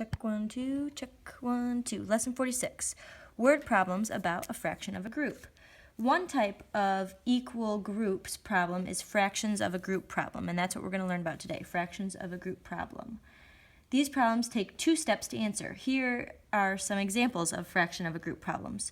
Check 1, 2, check 1, 2. Lesson 46, word problems about a fraction of a group. One type of equal groups problem is fractions of a group problem, and that's what we're going to learn about today, fractions of a group problem. These problems take 2 steps to answer. Here are some examples of fraction of a group problems.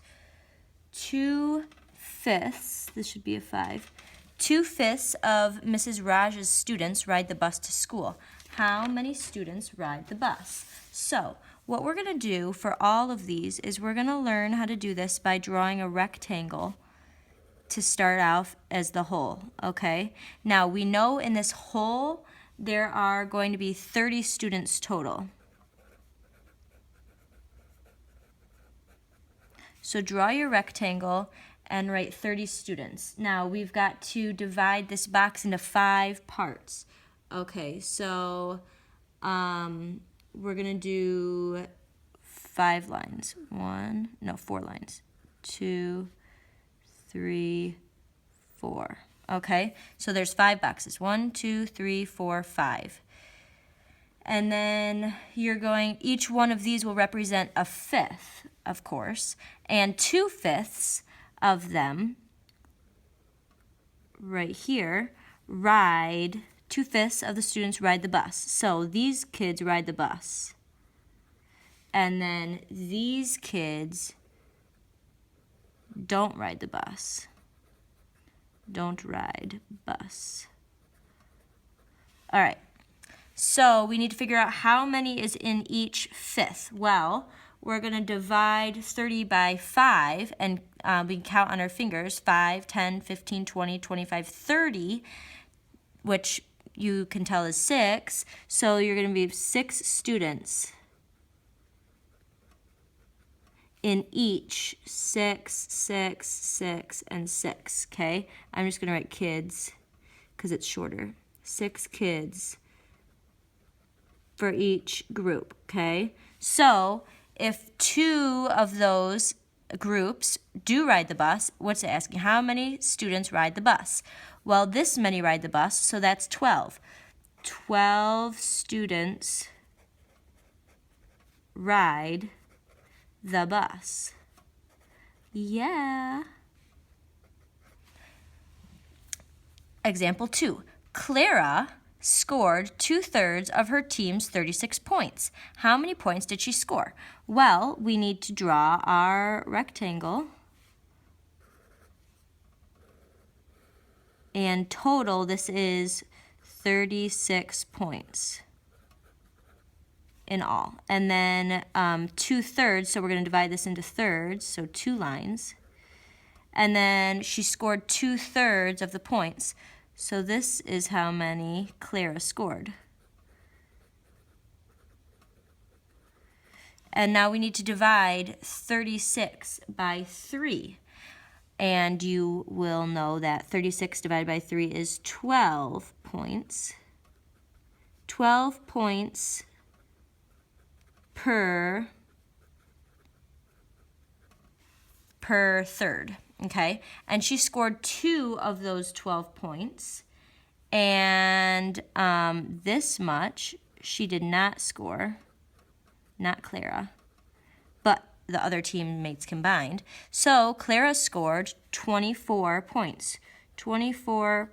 2/5, this should be a 5, 2/5 of Mrs. Raj's students ride the bus to school. How many students ride the bus? So, what we're going to do for all of these is we're going to learn how to do this by drawing a rectangle to start off as the whole, okay? Now, we know in this whole there are going to be 30 students total. So draw your rectangle and write 30 students. Now, we've got to divide this box into 5 parts. Okay, so we're going to do 5 lines. 4 lines. 2, 3, 4. Okay, so there's 5 boxes. 1, 2, 3, 4, 5. And then each one of these will represent a 5th, of course, and 2/5 of them, right here, 2/5 of the students ride the bus. So these kids ride the bus. And then these kids don't ride the bus. Don't ride bus. All right. So we need to figure out how many is in each 5th. Well, we're going to divide 30 by 5, and we can count on our fingers, 5, 10, 15, 20, 25, 30, which you can tell is 6. So you're going to be 6 students in each 6, 6, 6, and 6, okay? I'm just going to write kids because it's shorter. 6 kids for each group, okay? So if 2 of those groups do ride the bus, what's it asking? How many students ride the bus? Well, this many ride the bus, so that's 12. 12 students ride the bus. Yeah. Example 2. Clara scored 2/3 of her team's 36 points. How many points did she score? Well, we need to draw our rectangle. And total, this is 36 points in all. And then 2/3, so we're going to divide this into thirds, so 2 lines. And then she scored 2/3 of the points. So this is how many Clara scored. And now we need to divide 36 by 3. And you will know that 36 divided by 3 is 12 points. 12 points per third. Okay, and she scored 2 of those 12 points, and this much she did not score, not Clara, but the other teammates combined. So Clara scored 24 points. 24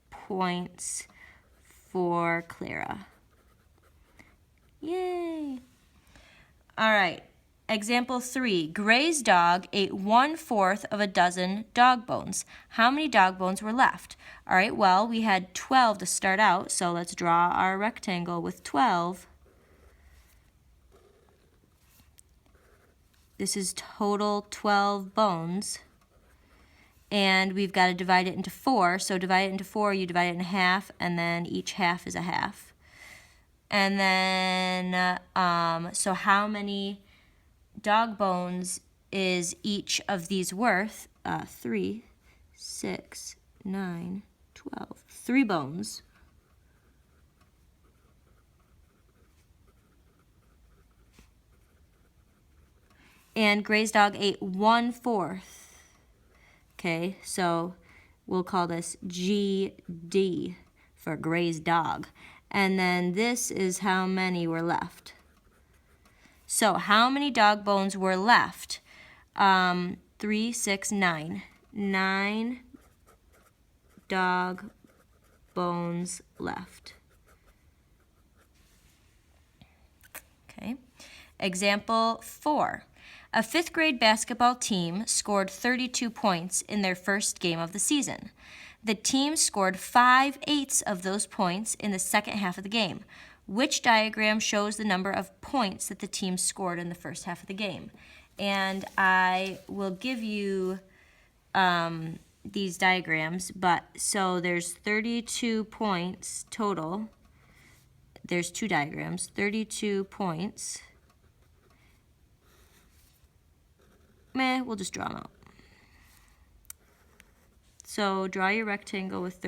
points for Clara. Yay! All right. Example 3, Gray's dog ate 1/4 of a dozen dog bones. How many dog bones were left? All right, well, we had 12 to start out, so let's draw our rectangle with 12. This is total 12 bones. And we've got to divide it into 4. So divide it into 4, you divide it in half, and then each half is a half. And then, so how many dog bones is each of these worth? 3, 6, 9, 12. 3 bones. And Gray's dog ate 1/4. Okay, so we'll call this GD for Gray's dog. And then this is how many were left. So how many dog bones were left? 3, 6, 9. 9 dog bones left. Okay. Example 4. A 5th grade basketball team scored 32 points in their first game of the season. The team scored 5/8 of those points in the second half of the game. Which diagram shows the number of points that the team scored in the first half of the game? And I will give you these diagrams, but so there's 32 points total. There's 2 diagrams, 32 points. We'll just draw them out. So draw your rectangle with 30.